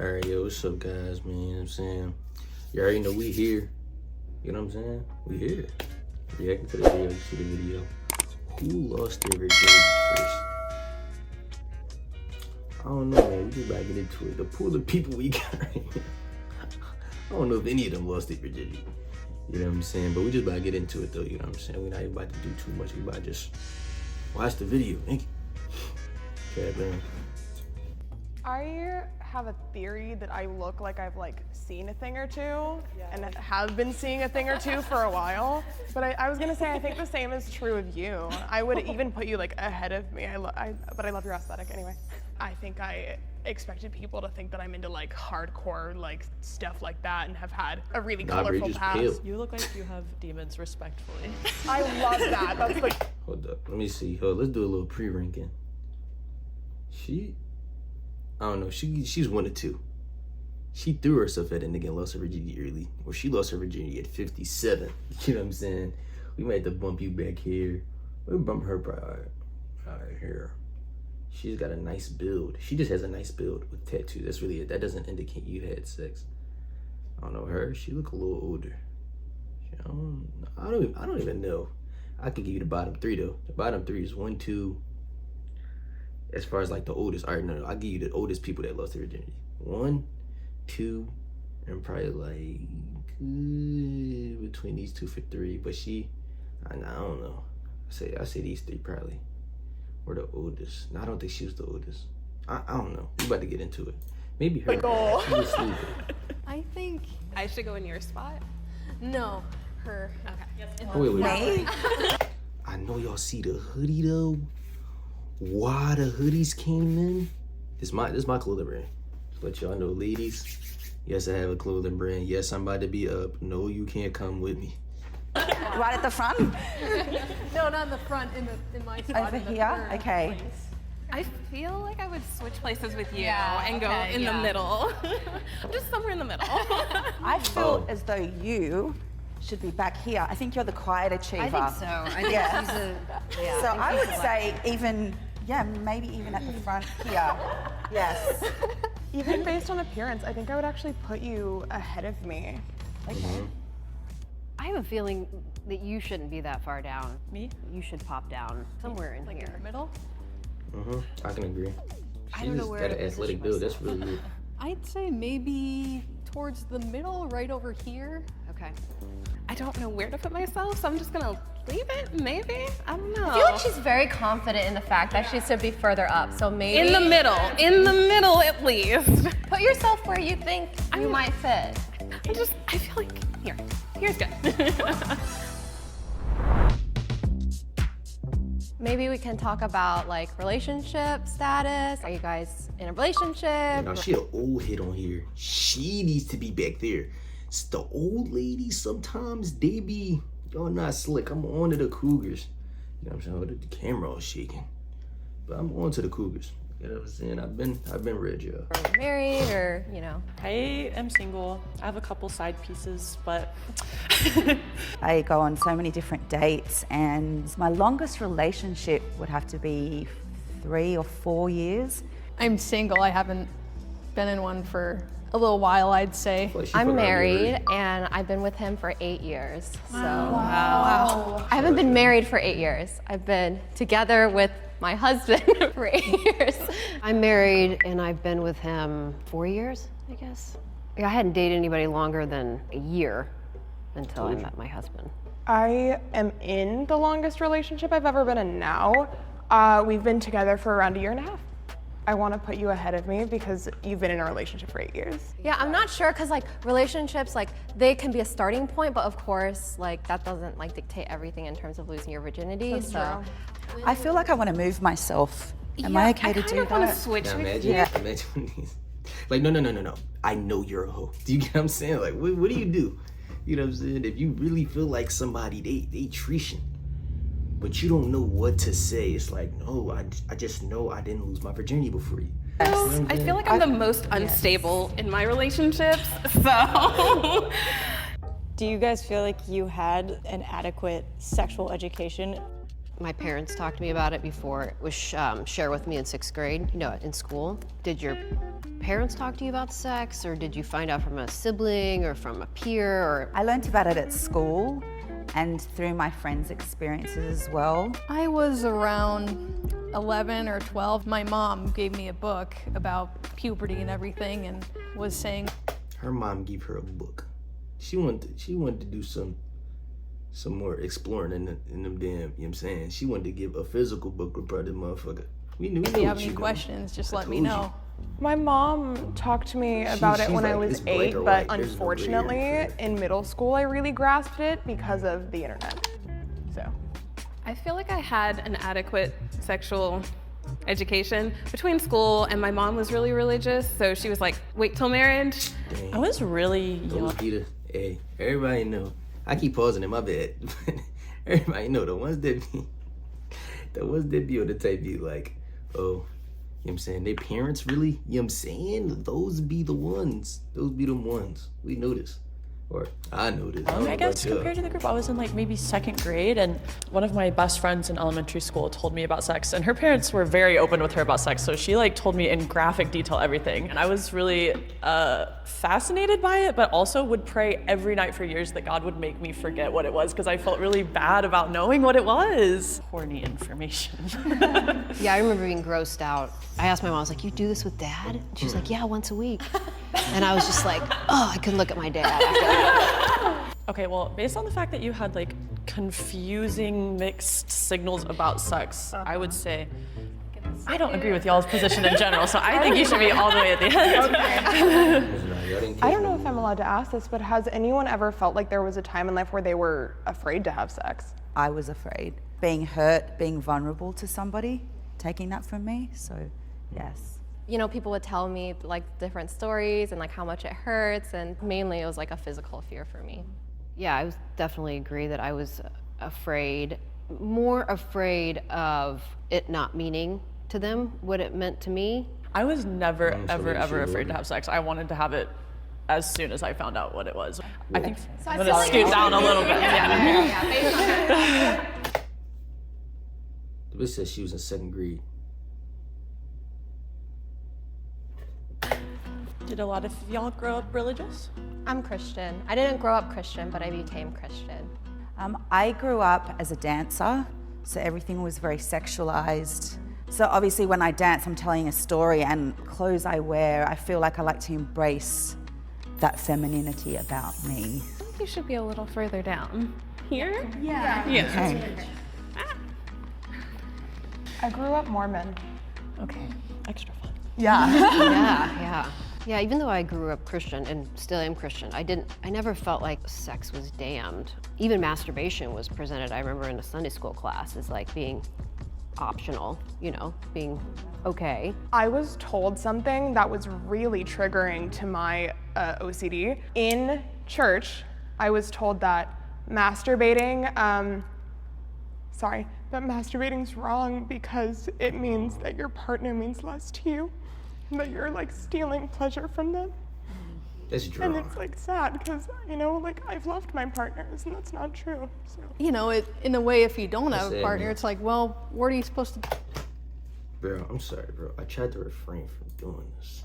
Alright, yo, what's up, guys, man? You know what I'm saying? You already know we here. You know what I'm saying? We here. Reacting to the video, you see the video. Who lost their virginity first? I don't know, man. We just about to get into it. The pool of people we got right now. I don't know if any of them lost their virginity. You know what I'm saying? But we just about to get into it, though. You know what I'm saying? We're not even about to do too much. We about to just watch the video. Thank you. Okay, man. I have a theory that I look like I've seen a thing or two and have been seeing a thing or two for a while. But I was gonna say, I think the same is true of you. I would even put you ahead of me. But I love your aesthetic anyway. I think I expected people to think that I'm into hardcore stuff like that and have had a really colorful past. Pale. You look like you have demons, respectfully. I love that. That's Hold up, let me see. Let's do a little pre-ranking. I don't know, she's one of two. She threw herself at a nigga and lost her virginity early, or she lost her virginity at 57. You know what I'm saying? We might have to bump you back here. We'll bump her probably right here. She's got a nice build. She just has a nice build with tattoos. That's really it. That doesn't indicate you had sex. I don't know her. She look a little older. I don't even know. I could give you the bottom three though. The bottom three is 1, 2. As far as the oldest, all right, no, I'll give you the oldest people that lost their virginity. 1, 2, and probably between these two for 3. But I don't know. I say these 3 probably were the oldest. No, I don't think she was the oldest. I don't know. We about to get into it. Maybe her. She was sleeping. I think I should go in your spot. no, her. Okay. Oh, wait. I know y'all see the hoodie though. Why the hoodies came in? This my clothing brand. Just let y'all know, ladies. Yes, I have a clothing brand. Yes, I'm about to be up. No, you can't come with me. Right at the front? No, not in the front. In my spot. Over here? Okay. I feel like I would switch places with you Yeah, and go okay, in yeah. the middle. Just somewhere in the middle. I feel as though you should be back here. I think you're the quiet achiever. I think so. I think Yeah. he's a, yeah. So I would he's say maybe even at the front here. Yes. even based on appearance, I think I would actually put you ahead of me. Okay. I have a feeling that you shouldn't be that far down. Me? You should pop down somewhere in here. In the middle. I can agree. I don't know where got to an athletic build. That's really good. I'd say maybe towards the middle, right over here. Okay. I don't know where to put myself, so I'm just gonna leave it, maybe? I don't know. I feel like she's very confident in the fact that she should be further up, so maybe in the middle at least. put yourself where you think you might fit. I feel like here's good. Maybe we can talk about relationship status. Are you guys in a relationship? Now she an old head on here. She needs to be back there. It's the old ladies sometimes y'all not slick. I'm on to the Cougars. You know what I'm saying? The camera all shaking. But I'm on to the Cougars. You know what I'm saying? I've been red, y'all. Are you married or, I am single. I have a couple side pieces, but I go on so many different dates, and my longest relationship would have to be 3 or 4 years. I'm single. I haven't been in one for a little while, I'd say. I'm married and I've been with him for 8 years. So Wow. I haven't been married for 8 years. I've been together with my husband for 8 years. I'm married and I've been with him 4 years, I guess. I hadn't dated anybody longer than a year until I met my husband. I am in the longest relationship I've ever been in now. We've been together for around 1.5 years. I want to put you ahead of me because you've been in a relationship for 8 years. Yeah, I'm not sure because relationships, they can be a starting point, but of course, that doesn't dictate everything in terms of losing your virginity. That's so true. I feel like I want to move myself. Am I okay to do I kind of want to that? switch Now with imagine these. No. I know you're a hoe. Do you get what I'm saying? What do you do? You know what I'm saying? If you really feel like somebody, they treating, but you don't know what to say. It's no, I just know I didn't lose my virginity before you. I feel like I'm the most unstable in my relationships, so. Do you guys feel like you had an adequate sexual education? My parents talked to me about it before. It was shared with me in 6th grade, in school. Did your parents talk to you about sex, or did you find out from a sibling or from a peer? Or I learned about it at school and through my friends' experiences as well. I was around 11 or 12. My mom gave me a book about puberty and everything and was saying Her mom gave her a book. She wanted to do some more exploring in them damn, you know what I'm saying? She wanted to give a physical book with the motherfucker. We knew if you have what any doing. questions, just let me told you. know. My mom talked to me about it she's when I like, was it's black 8, or but white. There's no gray area unfortunately, for it. in middle school, I really grasped it because of the internet. So, I feel like I had an adequate sexual education between school, and my mom was really religious, so she was like, wait till marriage. I was really young. Those be the, hey, everybody know. I keep pausing in my bed. Everybody know the ones that be on the type be like, oh, you know what I'm saying? Their parents really, you know what I'm saying? Those be the ones. Those be the ones. We know this. Or I know this. don't know I guess about y'all. compared to the group, I was in like maybe second grade, and one of my best friends in elementary school told me about sex, and her parents were very open with her about sex, so she like told me in graphic detail everything, and I was really fascinated by it, but also would pray every night for years that God would make me forget what it was, because I felt really bad about knowing what it was. Horny information. yeah, I remember being grossed out. I asked my mom, I was like, you do this with dad? And she was like, yeah, once a week. And I was just like, oh, I couldn't look at my dad after that. Okay, well, based on the fact that you had like confusing mixed signals about sex, I would say I don't agree with y'all's position in general, so I think you should be all the way at the end. I don't know if I'm allowed to ask this, but has anyone ever felt like there was a time in life where they were afraid to have sex? I was afraid. Being hurt, being vulnerable to somebody, taking that from me, so yes. You know, people would tell me like different stories and like how much it hurts, and mainly it was like a physical fear for me. Yeah, I would definitely agree that I was afraid, more afraid of it not meaning to them what it meant to me. I was never, ever, maybe ever she afraid would. to have sex. I wanted to have it as soon as I found out what it was. I think So I'm I gonna feel like scoot you- down a little bit. Yeah. based on that. The bitch said she was in second grade. Did a lot of y'all grow up religious? I'm Christian. I didn't grow up Christian, but I became Christian. I grew up as a dancer, so everything was very sexualized. So obviously when I dance, I'm telling a story, and clothes I wear, I feel like I like to embrace that femininity about me. I think you should be a little further down. Here? Okay. I grew up Mormon. Okay, extra fun. Yeah, even though I grew up Christian and still am Christian, I never felt like sex was damned. Even masturbation was presented, I remember in a Sunday school class, as like being optional, you know, being okay. I was told something that was really triggering to my OCD. In church, I was told that masturbating's wrong because it means that your partner means less to you, and that you're like stealing pleasure from them. That's And drunk. it's like sad because, you know, like I've loved my partners and that's not true, so. You know, in a way, if you don't have That's a it, partner, man. it's like, well, what are you supposed to? Bro, I'm sorry, bro. I tried to refrain from doing this.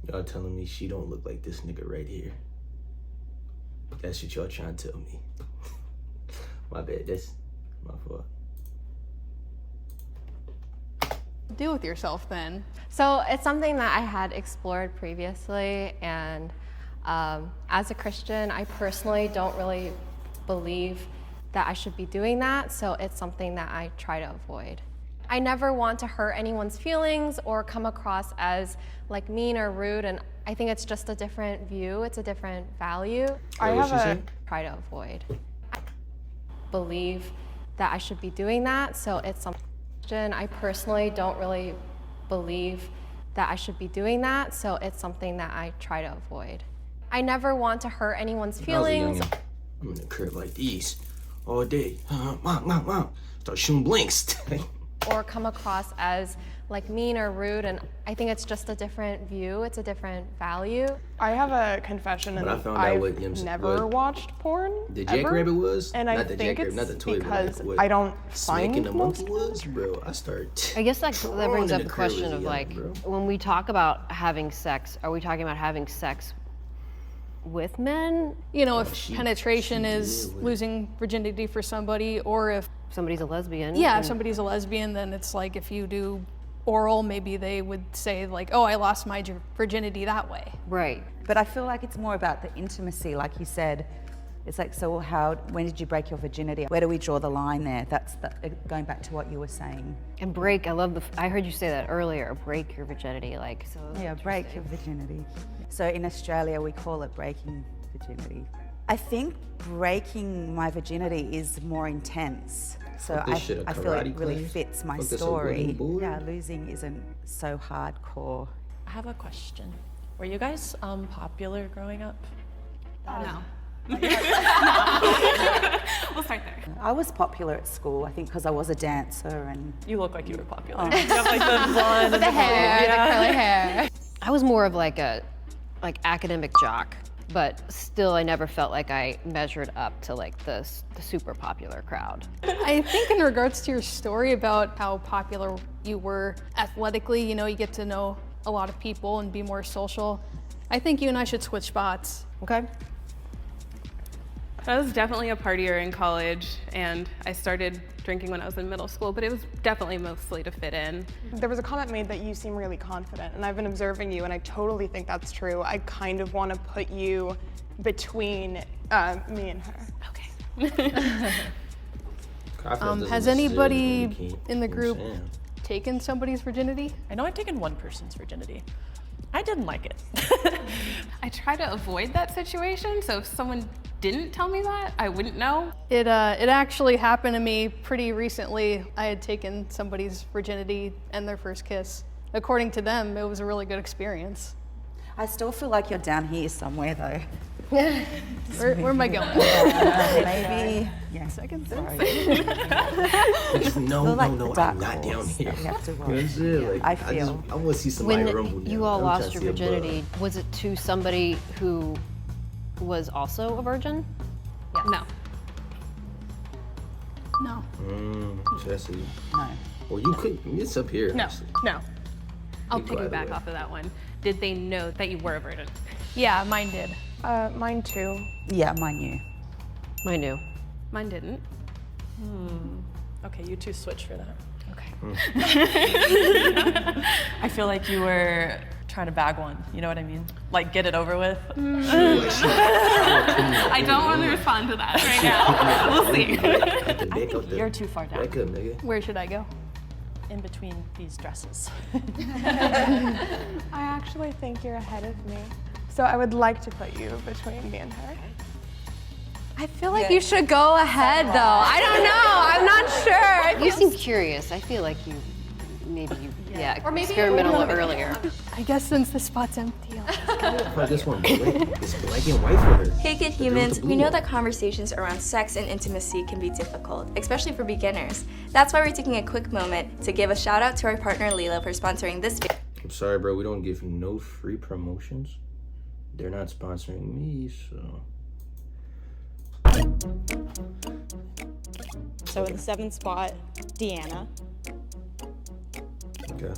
Y'all telling me she don't look like this nigga right here. That's what y'all trying to tell me. My bad, that's my fault. Deal with yourself then. So it's something that I had explored previously, and as a Christian, I personally don't really believe that I should be doing that, so it's something that I try to avoid. I never want to hurt anyone's feelings or come across as like mean or rude, and I think it's just a different view, it's a different value. I What have she a said? Try to avoid. I believe that I should be doing that, so it's something I personally don't really believe that I should be doing that, so it's something that I try to avoid. I never want to hurt anyone's When I was a feelings. youngin', I'm in the crib like these all day. Mom, start shooting blanks. or come across as like mean or rude, and I think it's just a different view, it's a different value. I have a confession, and But I found out what never watched porn. The ever. Jackrabbit was? And not I the think Jackrabbit, it's not the toy, because but like what I don't Smacking find the most. Monkey was, bro. I start. I guess that brings up the the question of like, when we talk about having sex, are we talking about having sex with men? You know, if penetration is did. losing virginity for somebody, or if Somebody's a lesbian. yeah, if and- somebody's a lesbian, then it's like if you do oral, maybe they would say like, oh, I lost my virginity that way. Right. But I feel like it's more about the intimacy, like you said. It's like, so when did you break your virginity? Where do we draw the line there? That's going back to what you were saying. And break, I heard you say that earlier, break your virginity, like, so. Yeah, break your virginity. So in Australia, we call it breaking virginity. I think breaking my virginity is more intense. So Fuck this shit, a I feel like karate it really class? fits my Fuck this, a story. wooden board? Yeah, losing isn't so hardcore. I have a question. Were you guys popular growing up? No. We'll start there. I was popular at school, I think, because I was a dancer and You look like you were popular. Oh. You have like the blonde and the Hair, the curly hair. I was more of like a academic jock, but still I never felt like I measured up to like the super popular crowd. I think in regards to your story about how popular you were athletically, you know, you get to know a lot of people and be more social. I think you and I should switch spots. Okay. I was definitely a partier in college, and I started drinking when I was in middle school, but it was definitely mostly to fit in. There was a comment made that you seem really confident, and I've been observing you, and I totally think that's true. I kind of want to put you between me and her. Okay. Has anybody in the group taken somebody's virginity? I know I've taken one person's virginity. I didn't like it. I try to avoid that situation, so if someone didn't tell me that, I wouldn't know. It actually happened to me pretty recently. I had taken somebody's virginity and their first kiss. According to them, it was a really good experience. I still feel like you're down here somewhere though. Where am I going? Maybe. Yeah. Second, Sorry. No, Feel like no, the dark I'm not down horse here. that we have to You know what I'm watch. saying? Yeah, Like, I feel. I want to see somebody rumble When now. you all I'm trying lost to your see a bug. virginity, was it to somebody who was also a virgin? No. No. So that's it. No. Well, you could. It's up here. No, actually. no. I'll Be quiet, piggyback away. off of that one. Did they know that you were a virgin? Yeah, mine did. Mine too. Yeah, mine knew. I knew. Mine didn't. Okay, you two switch for that. Okay. I feel like you were trying to bag one. You know what I mean? Like get it over with. I don't want to respond to that right now. We'll see. Get the back up there. You're too far down. Back up, nigga. Where should I go? In between these dresses. I actually think you're ahead of me. So I would like to put you between me and her. I feel like you should go ahead though. I don't know, I'm not sure. You seem curious. I feel like you Or maybe experimented a little earlier. I guess since the spot's empty, I'll Oh, this one, black. It's black and white for her. Hey good The girl with humans, the we blue know one. that conversations around sex and intimacy can be difficult, especially for beginners. That's why we're taking a quick moment to give a shout out to our partner Lila for sponsoring this video. I'm sorry, bro. We don't give no free promotions. They're not sponsoring me, so. So in the 7th spot, Deanna. Okay.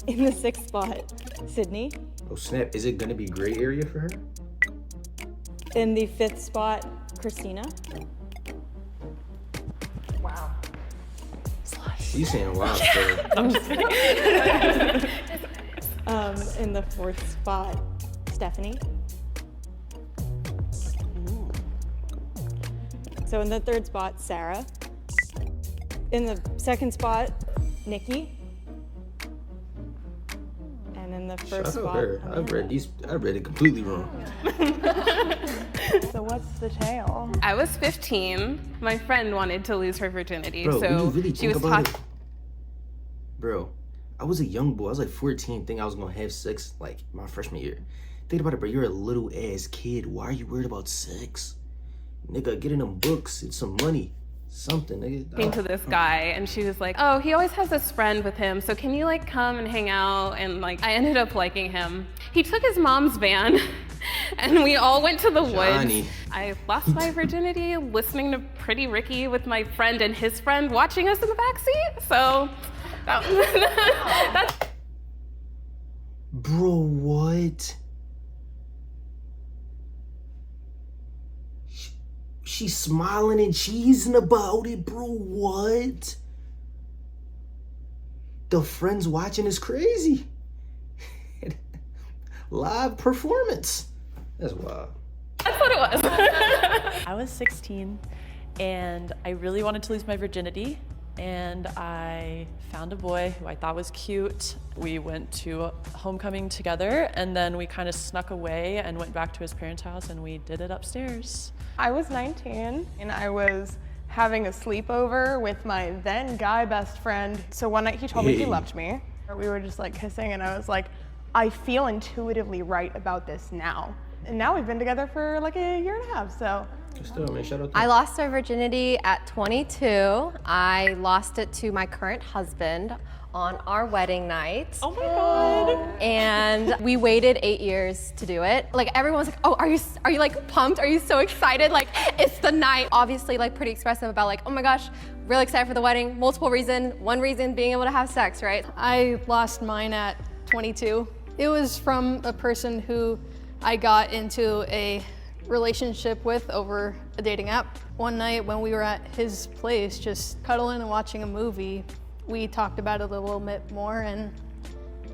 In the 6th spot, Sydney. Oh snap! Is it gonna be gray area for her? In the 5th spot, Christina. You saying wow, bro? In the 4th spot, Stephanie. So in the 3rd spot, Sarah. In the 2nd spot, Nikki. And in the 1st Shout out spot, her. I read it completely wrong. So what's the tale? I was 15. My friend wanted to lose her virginity, Bro, when you so really she think was about taught. it, bro, I was a young boy. I was like 14, thinking I was gonna have sex like my freshman year. Think about it, bro. You're a little ass kid. Why are you worried about sex? Nigga, get in them books. It's some money. something, nigga. Came to this guy and she was like, oh, he always has this friend with him, so can you like come and hang out? And like, I ended up liking him. He took his mom's van and we all went to the woods. I lost my virginity listening to Pretty Ricky with my friend and his friend watching us in the backseat. So that's. Bro, what? She's smiling and cheesing about it, bro. What? The friends watching is crazy. Live performance. That's wild. That's what it was. I was 16 and I really wanted to lose my virginity. And I found a boy who I thought was cute. We went to homecoming together and then we kind of snuck away and went back to his parents' house and we did it upstairs. I was 19 and I was having a sleepover with my then guy best friend. So one night he told me he loved me. We were just like kissing and I was like, I feel intuitively right about this now. And now we've been together for like a year and a half, so. Still, man, shout out to I lost my virginity at 22. I lost it to my current husband on our wedding night. Oh my God. And we waited 8 years to do it. Like everyone's like, oh, are you like pumped? Are you so excited? Like it's the night. Obviously like pretty expressive about like, oh my gosh, really excited for the wedding. Multiple reasons. One reason being able to have sex, right? I lost mine at 22. It was from a person who I got into a relationship with over a dating app. One night when we were at his place just cuddling and watching a movie, we talked about it a little bit more and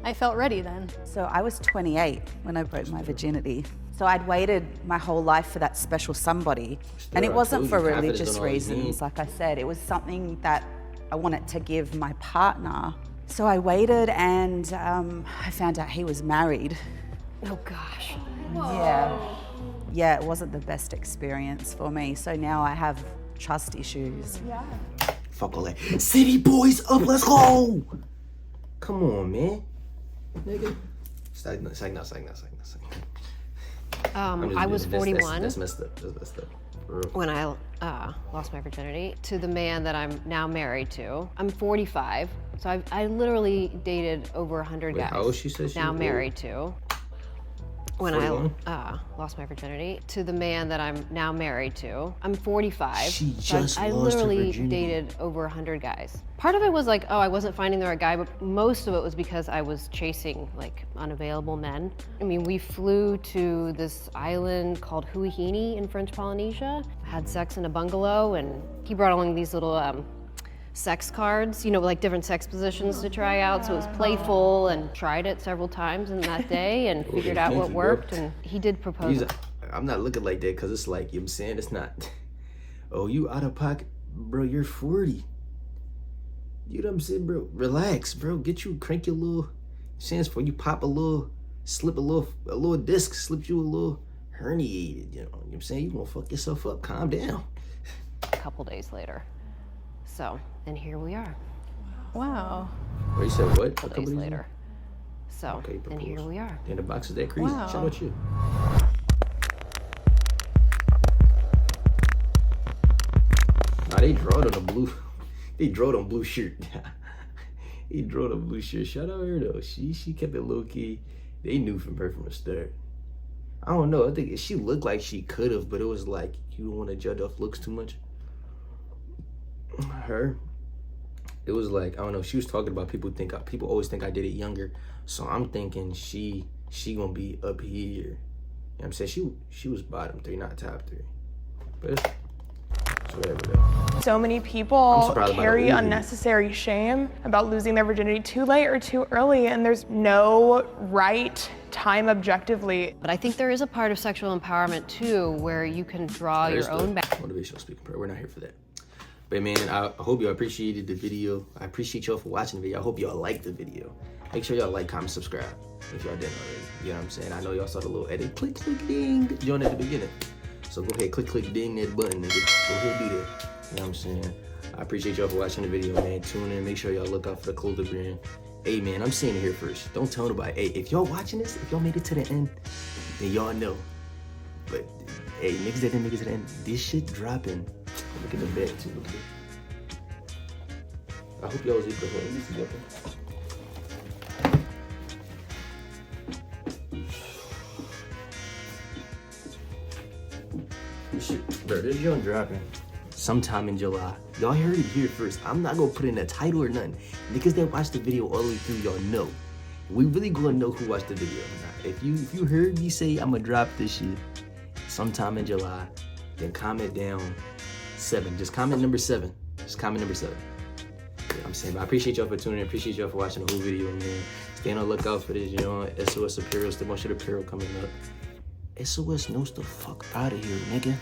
I felt ready then. So I was 28 when I broke my virginity. So I'd waited my whole life for that special somebody. And it wasn't for religious reasons, like I said. It was something that I wanted to give my partner. So I waited and I found out he was married. Oh gosh. Yeah, it wasn't the best experience for me. So now I have trust issues. Yeah. Fuck all that. City boys up, let's go. Come on, man. Nigga. Psych now. I was 41 That's messed up. That's messed up. For real. when I lost my virginity to the man that I'm now married to. I'm 45, so I literally dated over 100 Wait, guys. how old she said she now was? married to. When 41? I lost my virginity to the man that I'm now married to. I'm 45. She so just I lost her literally virginity. dated over 100 guys. Part of it was like, oh, I wasn't finding the right guy, but most of it was because I was chasing like unavailable men. I mean, we flew to this island called Huahine in French Polynesia, had sex in a bungalow, and he brought along these little sex cards, you know, like different sex positions to try out. So it was playful and tried it several times in that day and figured out what worked. And he did propose. I'm not looking like that because it's like, you know what I'm saying? It's not, oh, you out of pocket. Bro, you're 40. You know what I'm saying, bro? Relax, bro. Crank your little, sense for you pop a little, slip a little disc, slip you a little herniated, you know what I'm saying? You gonna fuck yourself up, calm down. A couple days later. So, and here we are. Wow. Wait, you said what? A couple days later. So, Okay, and here we are. And the box is that crazy. Wow. Shout out you. Nah, they drawed on the blue. They drawed on blue shirt. He drawed on blue shirt. Shout out her though. She kept it low key. They knew from her from the start. I don't know. I think she looked like she could have, but it was like you don't want to judge off looks too much. Her, it was like, I don't know, she was talking about people always think I did it younger, so I'm thinking she gonna be up here. You know what I'm saying? She was bottom 3, not top 3, but it's whatever though. So many I'm people surprised by carry the losing. unnecessary shame about losing their virginity too late or too early, and there's no right time objectively. But I think there is a part of sexual empowerment too where you can draw That is your own the motivational speaking part. We're not here for that. But man, I hope y'all appreciated the video. I appreciate y'all for watching the video. I hope y'all liked the video. Make sure y'all like, comment, subscribe if y'all didn't already. You know what I'm saying? I know y'all saw the little edit. Click, ding, join at the beginning. So go ahead, click, ding that button, nigga. Go ahead, do that. You know what I'm saying? I appreciate y'all for watching the video, man. Tune in. Make sure y'all look out for the clothing brand. Hey, man, I'm saying it here first. Don't tell nobody. Hey, if y'all watching this, if y'all made it to the end, then y'all know. But, hey, niggas at the end, this shit dropping Look at the bed too. Look at it. I hope y'all was able to hold these together. Bro, this joint dropping sometime in July. Y'all heard it here first. I'm not gonna put in a title or nothing. Niggas that watched the video all the way through, y'all know. We really gonna know who watched the video or not. If you heard me say I'm gonna drop this shit sometime in July, then comment down 7. Just comment number 7. Just comment number 7. You know what I'm saying? But I appreciate y'all for tuning in. Appreciate y'all for watching the whole video, man. Stay on the lookout for this, you know, SOS apparel. Still a bunch of apparel coming up. SOS knows the fuck out of here, nigga.